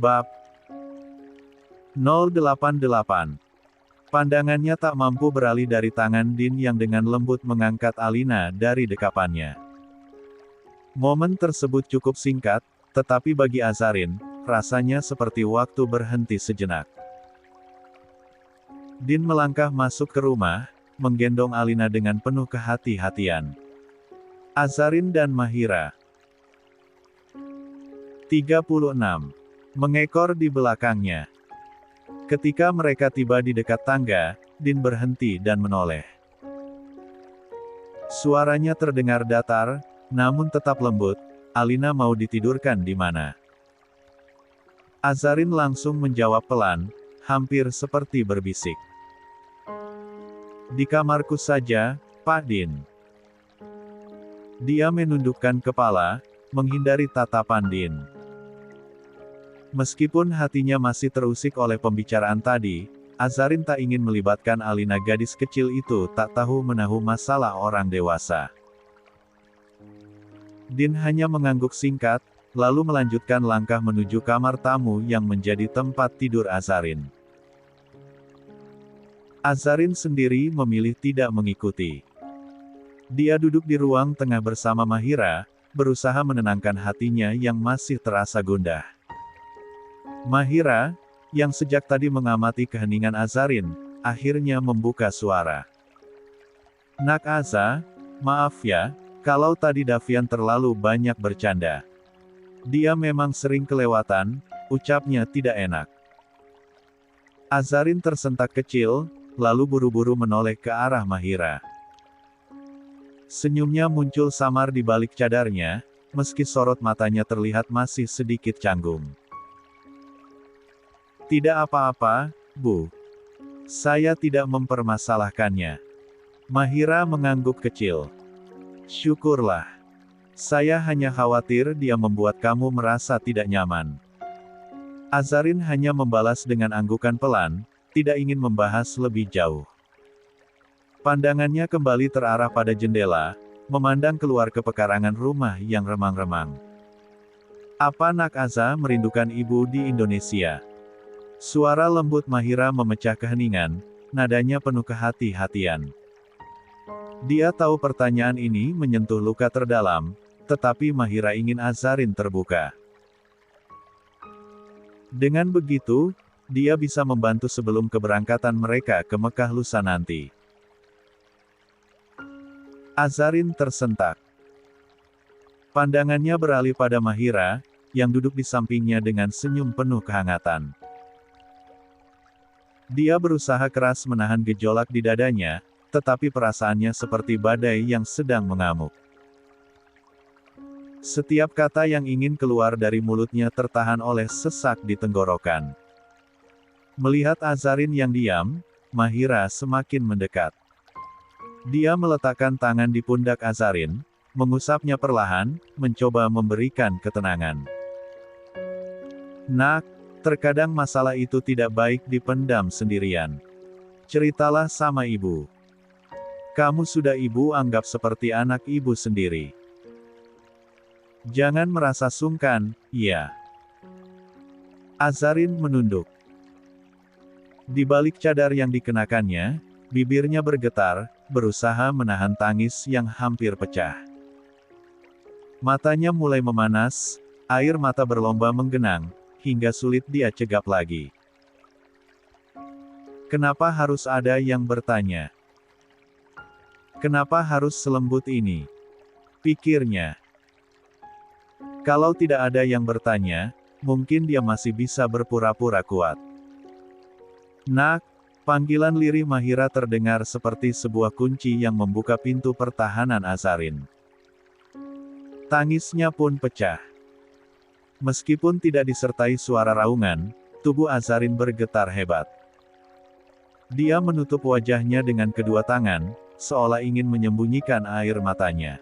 Bab 088. Pandangannya tak mampu beralih dari tangan Din yang dengan lembut mengangkat Alina dari dekapannya. Momen tersebut cukup singkat, tetapi bagi Azarin, rasanya seperti waktu berhenti sejenak. Din melangkah masuk ke rumah, menggendong Alina dengan penuh kehati-hatian. Azarin dan Mahira. 36. Mengekor di belakangnya. Ketika mereka tiba di dekat tangga, Din berhenti dan menoleh. Suaranya terdengar datar, namun tetap lembut. Alina mau ditidurkan di mana? Azarin langsung menjawab pelan, hampir seperti berbisik. Di kamarku saja, Pak Din. Dia menundukkan kepala, menghindari tatapan Din. Meskipun hatinya masih terusik oleh pembicaraan tadi, Azarin tak ingin melibatkan Alina, gadis kecil itu tak tahu menahu masalah orang dewasa. Din hanya mengangguk singkat, lalu melanjutkan langkah menuju kamar tamu yang menjadi tempat tidur Azarin. Azarin sendiri memilih tidak mengikuti. Dia duduk di ruang tengah bersama Mahira, berusaha menenangkan hatinya yang masih terasa gundah. Mahira, yang sejak tadi mengamati keheningan Azarin, akhirnya membuka suara. Nak Aza, maaf ya, kalau tadi Davian terlalu banyak bercanda. Dia memang sering kelewatan, ucapnya tidak enak. Azarin tersentak kecil, lalu buru-buru menoleh ke arah Mahira. Senyumnya muncul samar di balik cadarnya, meski sorot matanya terlihat masih sedikit canggung. Tidak apa-apa, Bu. Saya tidak mempermasalahkannya. Mahira mengangguk kecil. Syukurlah. Saya hanya khawatir dia membuat kamu merasa tidak nyaman. Azarin hanya membalas dengan anggukan pelan, tidak ingin membahas lebih jauh. Pandangannya kembali terarah pada jendela, memandang keluar ke pekarangan rumah yang remang-remang. Apa Nak Aza merindukan ibu di Indonesia? Suara lembut Mahira memecah keheningan, nadanya penuh kehati-hatian. Dia tahu pertanyaan ini menyentuh luka terdalam, tetapi Mahira ingin Azarin terbuka. Dengan begitu, dia bisa membantu sebelum keberangkatan mereka ke Mekah lusa nanti. Azarin tersentak. Pandangannya beralih pada Mahira, yang duduk di sampingnya dengan senyum penuh kehangatan. Dia berusaha keras menahan gejolak di dadanya, tetapi perasaannya seperti badai yang sedang mengamuk. Setiap kata yang ingin keluar dari mulutnya tertahan oleh sesak di tenggorokan. Melihat Azarin yang diam, Mahira semakin mendekat. Dia meletakkan tangan di pundak Azarin, mengusapnya perlahan, mencoba memberikan ketenangan. Nak, terkadang masalah itu tidak baik dipendam sendirian. Ceritalah sama ibu. Kamu sudah ibu anggap seperti anak ibu sendiri. Jangan merasa sungkan, ya. Azarin menunduk. Di balik cadar yang dikenakannya, bibirnya bergetar, berusaha menahan tangis yang hampir pecah. Matanya mulai memanas, air mata berlomba menggenang, hingga sulit dia cegap lagi. Kenapa harus ada yang bertanya? Kenapa harus selembut ini? Pikirnya. Kalau tidak ada yang bertanya, mungkin dia masih bisa berpura-pura kuat. Nak, panggilan lirih Mahira terdengar seperti sebuah kunci yang membuka pintu pertahanan Azarin. Tangisnya pun pecah. Meskipun tidak disertai suara raungan, tubuh Azarin bergetar hebat. Dia menutup wajahnya dengan kedua tangan, seolah ingin menyembunyikan air matanya.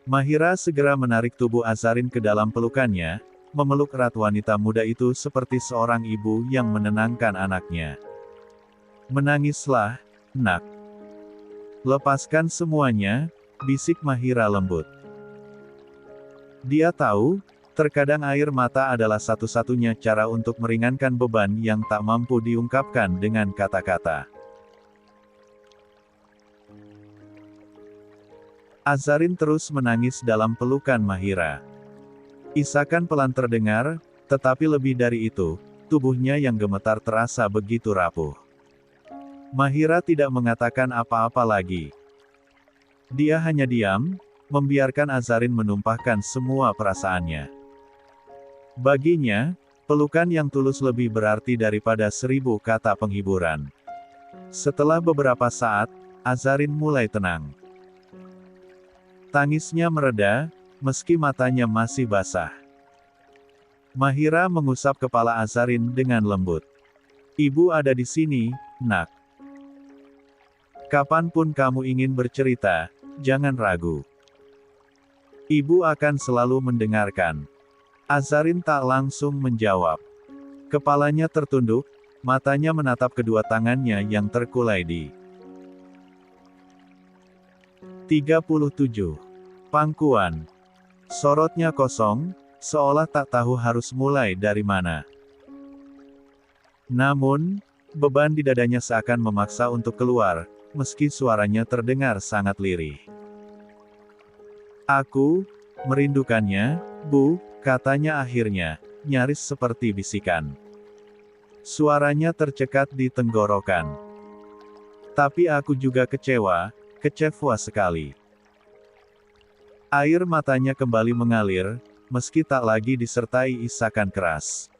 Mahira segera menarik tubuh Azarin ke dalam pelukannya, memeluk erat wanita muda itu seperti seorang ibu yang menenangkan anaknya. Menangislah, Nak. Lepaskan semuanya, bisik Mahira lembut. Dia tahu, Terkadang air mata adalah satu-satunya cara untuk meringankan beban yang tak mampu diungkapkan dengan kata-kata. Azarin terus menangis dalam pelukan Mahira. Isakan pelan terdengar, tetapi lebih dari itu, tubuhnya yang gemetar terasa begitu rapuh. Mahira tidak mengatakan apa-apa lagi. Dia hanya diam, membiarkan Azarin menumpahkan semua perasaannya. Baginya, pelukan yang tulus lebih berarti daripada 1000 kata penghiburan. Setelah beberapa saat, Azarin mulai tenang. Tangisnya mereda, meski matanya masih basah. Mahira mengusap kepala Azarin dengan lembut. "Ibu ada di sini, Nak. Kapanpun kamu ingin bercerita, jangan ragu. Ibu akan selalu mendengarkan." Azarin tak langsung menjawab. Kepalanya tertunduk, matanya menatap kedua tangannya yang terkulai di 37. Pangkuan. Sorotnya kosong, seolah tak tahu harus mulai dari mana. Namun, beban di dadanya seakan memaksa untuk keluar, meski suaranya terdengar sangat lirih. "Aku merindukannya, Bu," katanya akhirnya, nyaris seperti bisikan. Suaranya tercekat di tenggorokan. "Tapi aku juga kecewa sekali." Air matanya kembali mengalir, meski tak lagi disertai isakan keras.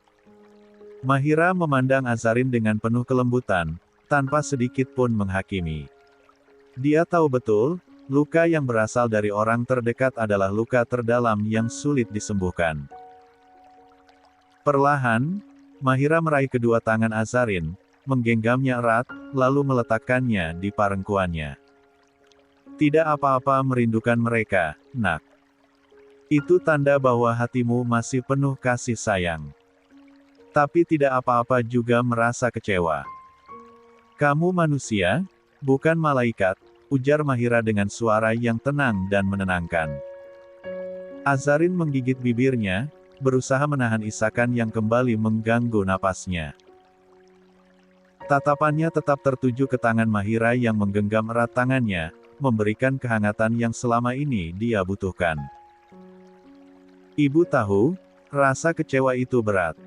Mahira memandang Azarin dengan penuh kelembutan, tanpa sedikit pun menghakimi. Dia tahu betul, luka yang berasal dari orang terdekat adalah luka terdalam yang sulit disembuhkan. Perlahan, Mahira meraih kedua tangan Azarin, menggenggamnya erat, lalu meletakkannya di parengkuannya. "Tidak apa-apa merindukan mereka, Nak. Itu tanda bahwa hatimu masih penuh kasih sayang. Tapi tidak apa-apa juga merasa kecewa. Kamu manusia, bukan malaikat," ujar Mahira dengan suara yang tenang dan menenangkan. Azarin menggigit bibirnya, berusaha menahan isakan yang kembali mengganggu napasnya. Tatapannya tetap tertuju ke tangan Mahira yang menggenggam erat tangannya, memberikan kehangatan yang selama ini dia butuhkan. "Ibu tahu, rasa kecewa itu berat.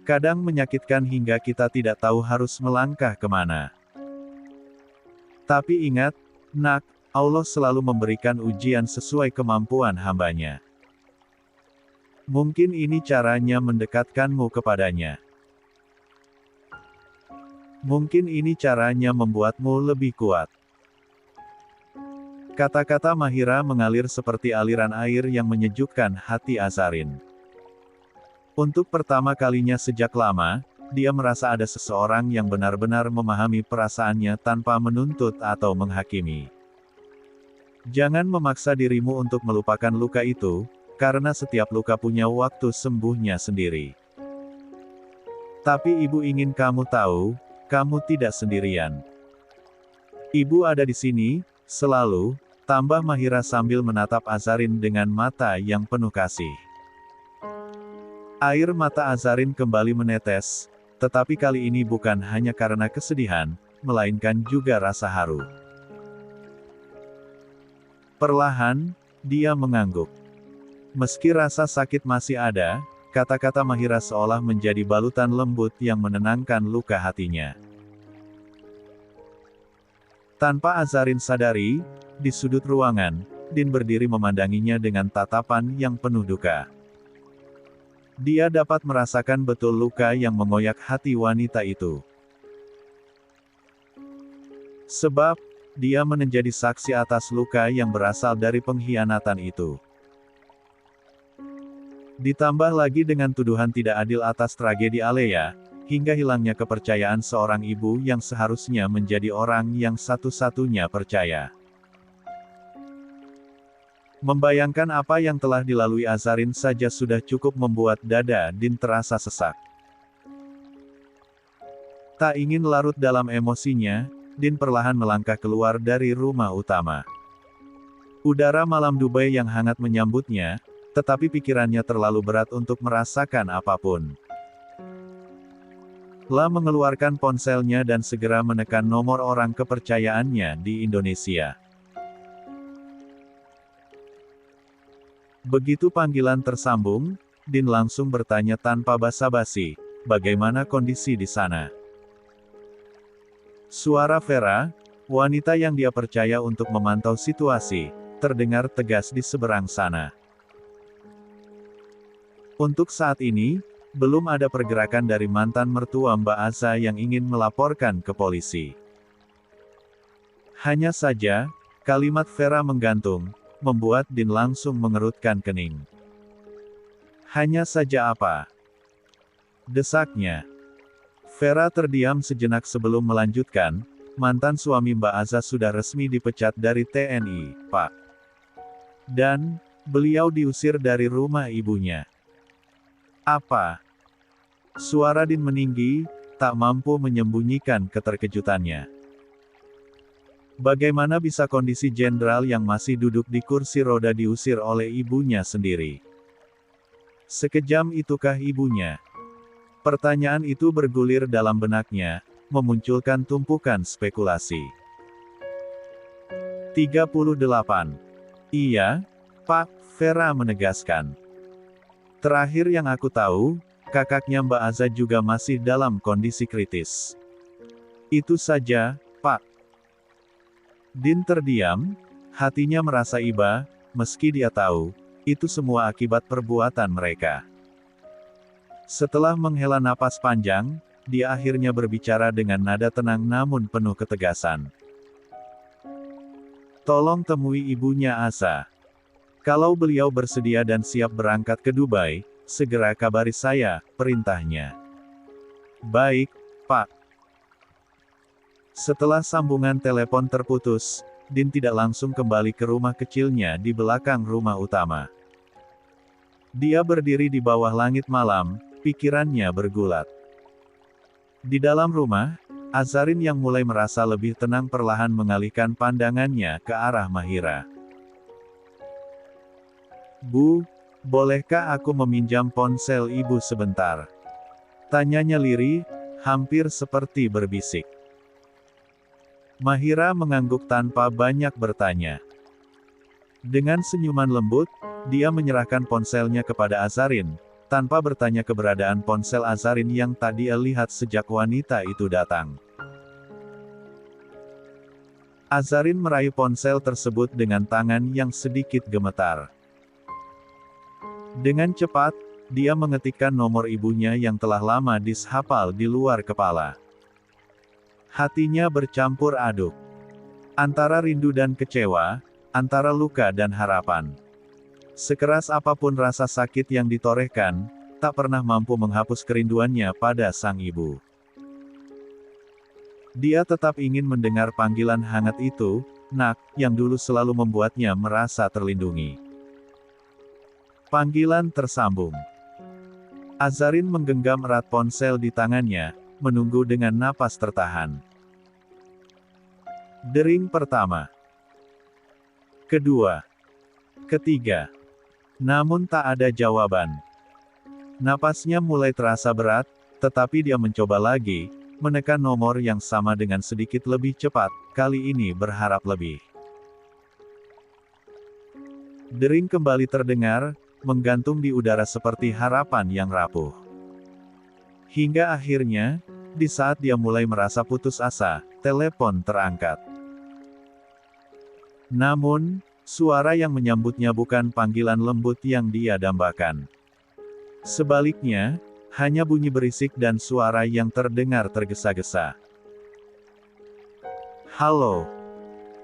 Kadang menyakitkan hingga kita tidak tahu harus melangkah kemana. Tapi ingat, Nak, Allah selalu memberikan ujian sesuai kemampuan hambanya. Mungkin ini caranya mendekatkanmu kepadanya. Mungkin ini caranya membuatmu lebih kuat." Kata-kata Mahira mengalir seperti aliran air yang menyejukkan hati Azarin. Untuk pertama kalinya sejak lama, dia merasa ada seseorang yang benar-benar memahami perasaannya tanpa menuntut atau menghakimi. Jangan memaksa dirimu untuk melupakan luka itu, karena setiap luka punya waktu sembuhnya sendiri. Tapi ibu ingin kamu tahu, kamu tidak sendirian. Ibu ada di sini, selalu, tambah Mahira sambil menatap Azarin dengan mata yang penuh kasih. Air mata Azarin kembali menetes, tetapi kali ini bukan hanya karena kesedihan, melainkan juga rasa haru. Perlahan, dia mengangguk. Meski rasa sakit masih ada, kata-kata Mahira seolah menjadi balutan lembut yang menenangkan luka hatinya. Tanpa Azarin sadari, di sudut ruangan, Din berdiri memandanginya dengan tatapan yang penuh duka. Dia dapat merasakan betul luka yang mengoyak hati wanita itu. Sebab, dia menjadi saksi atas luka yang berasal dari pengkhianatan itu. Ditambah lagi dengan tuduhan tidak adil atas tragedi Alea, hingga hilangnya kepercayaan seorang ibu yang seharusnya menjadi orang yang satu-satunya percaya. Membayangkan apa yang telah dilalui Azarin saja sudah cukup membuat dada Din terasa sesak. Tak ingin larut dalam emosinya, Din perlahan melangkah keluar dari rumah utama. Udara malam Dubai yang hangat menyambutnya, tetapi pikirannya terlalu berat untuk merasakan apapun. La mengeluarkan ponselnya dan segera menekan nomor orang kepercayaannya di Indonesia. Begitu panggilan tersambung, Din langsung bertanya tanpa basa-basi, "Bagaimana kondisi di sana?" Suara Vera, wanita yang dia percaya untuk memantau situasi, terdengar tegas di seberang sana. Untuk saat ini, belum ada pergerakan dari mantan mertua Mbak Aza yang ingin melaporkan ke polisi. Hanya saja, kalimat Vera menggantung, membuat Din langsung mengerutkan kening. Hanya saja apa? Desaknya. Vera terdiam sejenak sebelum melanjutkan, mantan suami Mbak Aza sudah resmi dipecat dari TNI, Pak. Dan, beliau diusir dari rumah ibunya. Apa? Suara Din meninggi, tak mampu menyembunyikan keterkejutannya. Bagaimana bisa kondisi jenderal yang masih duduk di kursi roda diusir oleh ibunya sendiri? Sekejam itukah ibunya? Pertanyaan itu bergulir dalam benaknya, memunculkan tumpukan spekulasi. 38. Iya, Pak, Vera menegaskan. Terakhir yang aku tahu, kakaknya Mbak Aza juga masih dalam kondisi kritis. Itu saja, Pak. Din terdiam, hatinya merasa iba, meski dia tahu, itu semua akibat perbuatan mereka. Setelah menghela napas panjang, dia akhirnya berbicara dengan nada tenang namun penuh ketegasan. Tolong temui ibunya Aza. Kalau beliau bersedia dan siap berangkat ke Dubai, segera kabari saya, perintahnya. Baik, Pak. Setelah sambungan telepon terputus, Din tidak langsung kembali ke rumah kecilnya di belakang rumah utama. Dia berdiri di bawah langit malam, pikirannya bergulat. Di dalam rumah, Azarin yang mulai merasa lebih tenang perlahan mengalihkan pandangannya ke arah Mahira. Bu, bolehkah aku meminjam ponsel ibu sebentar? Tanyanya lirih, hampir seperti berbisik. Mahira mengangguk tanpa banyak bertanya. Dengan senyuman lembut, dia menyerahkan ponselnya kepada Azarin, tanpa bertanya keberadaan ponsel Azarin yang tak dia lihat sejak wanita itu datang. Azarin meraih ponsel tersebut dengan tangan yang sedikit gemetar. Dengan cepat, dia mengetikkan nomor ibunya yang telah lama dishafal di luar kepala. Hatinya bercampur aduk. Antara rindu dan kecewa, antara luka dan harapan. Sekeras apapun rasa sakit yang ditorehkan, tak pernah mampu menghapus kerinduannya pada sang ibu. Dia tetap ingin mendengar panggilan hangat itu, "Nak," yang dulu selalu membuatnya merasa terlindungi. Panggilan tersambung. Azarin menggenggam erat ponsel di tangannya, menunggu dengan napas tertahan. Dering pertama. Kedua. Ketiga. Namun tak ada jawaban. Napasnya mulai terasa berat, tetapi dia mencoba lagi, menekan nomor yang sama dengan sedikit lebih cepat, kali ini berharap lebih. Dering kembali terdengar, menggantung di udara seperti harapan yang rapuh. Hingga akhirnya, di saat dia mulai merasa putus asa, telepon terangkat. Namun, suara yang menyambutnya bukan panggilan lembut yang dia dambakan. Sebaliknya, hanya bunyi berisik dan suara yang terdengar tergesa-gesa. "Halo."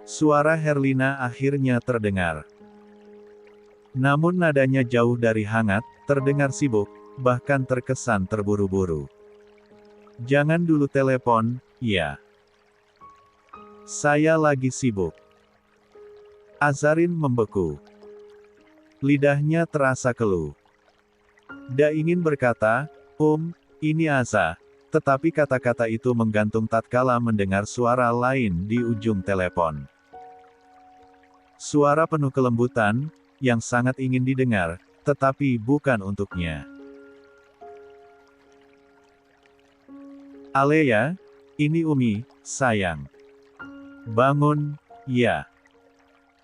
Suara Herlina akhirnya terdengar. Namun nadanya jauh dari hangat, terdengar sibuk, bahkan terkesan terburu-buru. "Jangan dulu telepon, ya. Saya lagi sibuk." Azarin membeku. Lidahnya terasa keluh. Dia ingin berkata, ini Aza," tetapi kata-kata itu menggantung tatkala mendengar suara lain di ujung telepon. Suara penuh kelembutan, yang sangat ingin didengar, tetapi bukan untuknya. Alea, ini Umi, sayang. Bangun, ya.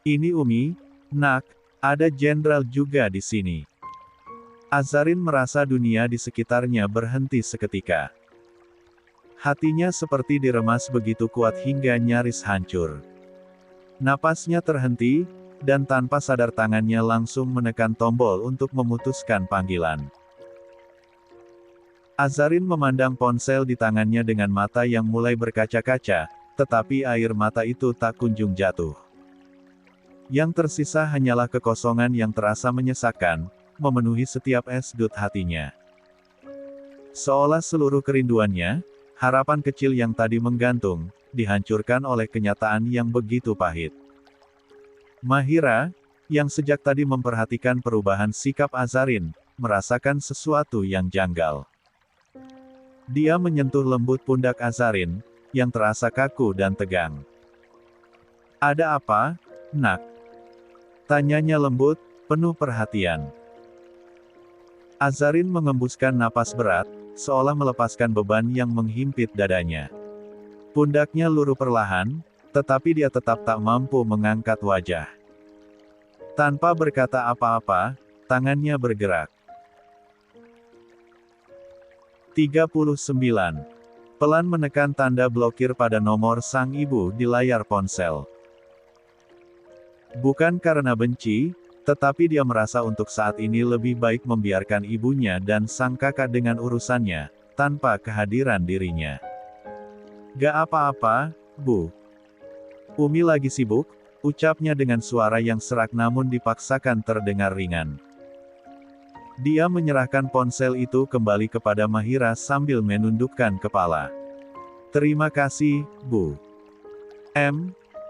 Ini Umi, nak, ada jenderal juga di sini. Azarin merasa dunia di sekitarnya berhenti seketika. Hatinya seperti diremas begitu kuat hingga nyaris hancur. Napasnya terhenti, dan tanpa sadar tangannya langsung menekan tombol untuk memutuskan panggilan. Azarin memandang ponsel di tangannya dengan mata yang mulai berkaca-kaca, tetapi air mata itu tak kunjung jatuh. Yang tersisa hanyalah kekosongan yang terasa menyesakkan, memenuhi setiap sudut hatinya. Seolah seluruh kerinduannya, harapan kecil yang tadi menggantung, dihancurkan oleh kenyataan yang begitu pahit. Mahira, yang sejak tadi memperhatikan perubahan sikap Azarin, merasakan sesuatu yang janggal. Dia menyentuh lembut pundak Azarin, yang terasa kaku dan tegang. "Ada apa, nak?" tanyanya lembut, penuh perhatian. Azarin mengembuskan napas berat, seolah melepaskan beban yang menghimpit dadanya. Pundaknya luruh perlahan, tetapi dia tetap tak mampu mengangkat wajah. Tanpa berkata apa-apa, tangannya bergerak. 39. Pelan menekan tanda blokir pada nomor sang ibu di layar ponsel. Bukan karena benci, tetapi dia merasa untuk saat ini lebih baik membiarkan ibunya dan sang kakak dengan urusannya, tanpa kehadiran dirinya. "Gak apa-apa, Bu. Umi lagi sibuk," ucapnya dengan suara yang serak namun dipaksakan terdengar ringan. Dia menyerahkan ponsel itu kembali kepada Mahira sambil menundukkan kepala. "Terima kasih, Bu.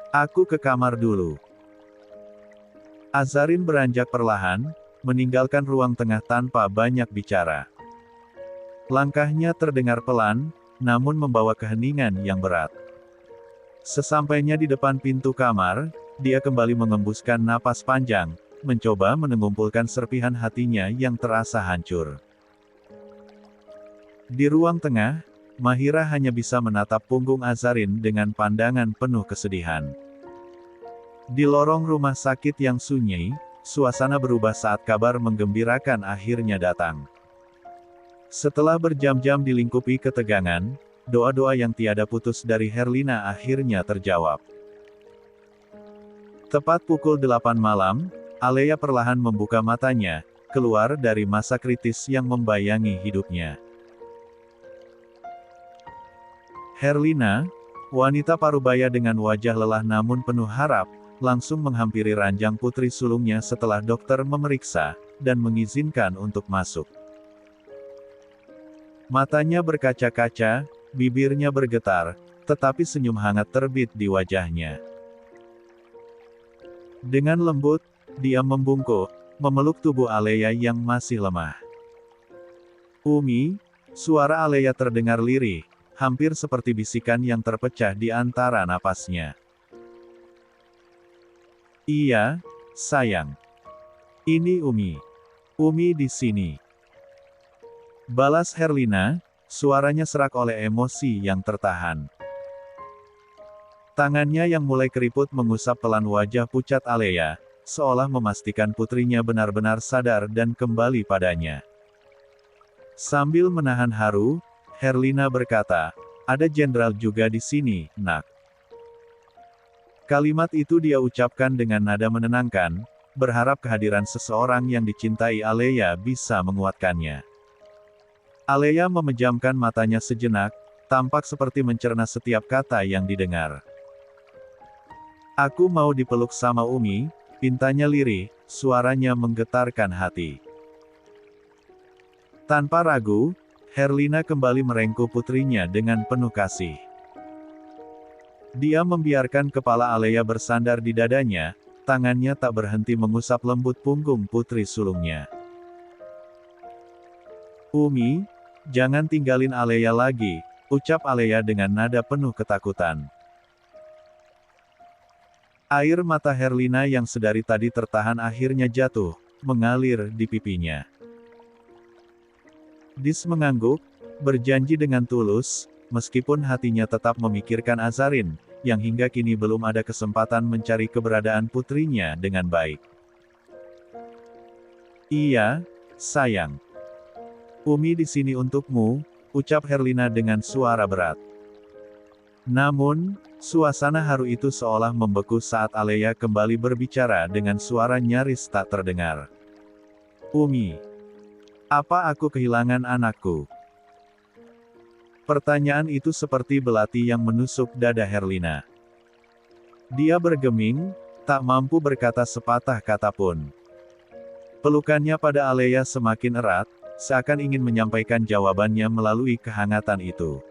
Aku ke kamar dulu." Azarin beranjak perlahan, meninggalkan ruang tengah tanpa banyak bicara. Langkahnya terdengar pelan, namun membawa keheningan yang berat. Sesampainya di depan pintu kamar, dia kembali mengembuskan napas panjang, mencoba mengumpulkan serpihan hatinya yang terasa hancur. Di ruang tengah, Mahira hanya bisa menatap punggung Azarin dengan pandangan penuh kesedihan. Di lorong rumah sakit yang sunyi, suasana berubah saat kabar menggembirakan akhirnya datang. Setelah berjam-jam dilingkupi ketegangan, doa-doa yang tiada putus dari Herlina akhirnya terjawab. Tepat pukul 8 malam, Alea perlahan membuka matanya, keluar dari masa kritis yang membayangi hidupnya. Herlina, wanita parubaya dengan wajah lelah namun penuh harap, langsung menghampiri ranjang putri sulungnya setelah dokter memeriksa, dan mengizinkan untuk masuk. Matanya berkaca-kaca, bibirnya bergetar, tetapi senyum hangat terbit di wajahnya. Dengan lembut, dia membungkuk, memeluk tubuh Alea yang masih lemah. "Umi," suara Alea terdengar lirih, hampir seperti bisikan yang terpecah di antara napasnya. "Iya, sayang. Ini Umi. Umi di sini." Balas Herlina, suaranya serak oleh emosi yang tertahan. Tangannya yang mulai keriput mengusap pelan wajah pucat Alea, seolah memastikan putrinya benar-benar sadar dan kembali padanya. Sambil menahan haru, Herlina berkata, "Ada jenderal juga di sini, nak." Kalimat itu dia ucapkan dengan nada menenangkan, berharap kehadiran seseorang yang dicintai Alea bisa menguatkannya. Alea memejamkan matanya sejenak, tampak seperti mencerna setiap kata yang didengar. "Aku mau dipeluk sama Umi," pintanya lirih, suaranya menggetarkan hati. Tanpa ragu, Herlina kembali merengkuh putrinya dengan penuh kasih. Dia membiarkan kepala Alea bersandar di dadanya, tangannya tak berhenti mengusap lembut punggung putri sulungnya. "Umi, jangan tinggalin Alea lagi," ucap Alea dengan nada penuh ketakutan. Air mata Herlina yang sedari tadi tertahan akhirnya jatuh, mengalir di pipinya. Dis mengangguk, berjanji dengan tulus, meskipun hatinya tetap memikirkan Azarin, yang hingga kini belum ada kesempatan mencari keberadaan putrinya dengan baik. Iya, sayang. Umi di sini untukmu, ucap Herlina dengan suara berat. Namun, suasana haru itu seolah membeku saat Alea kembali berbicara dengan suara nyaris tak terdengar. Umi, apa aku kehilangan anakku? Pertanyaan itu seperti belati yang menusuk dada Herlina. Dia bergeming, tak mampu berkata sepatah kata pun. Pelukannya pada Alea semakin erat, seakan ingin menyampaikan jawabannya melalui kehangatan itu.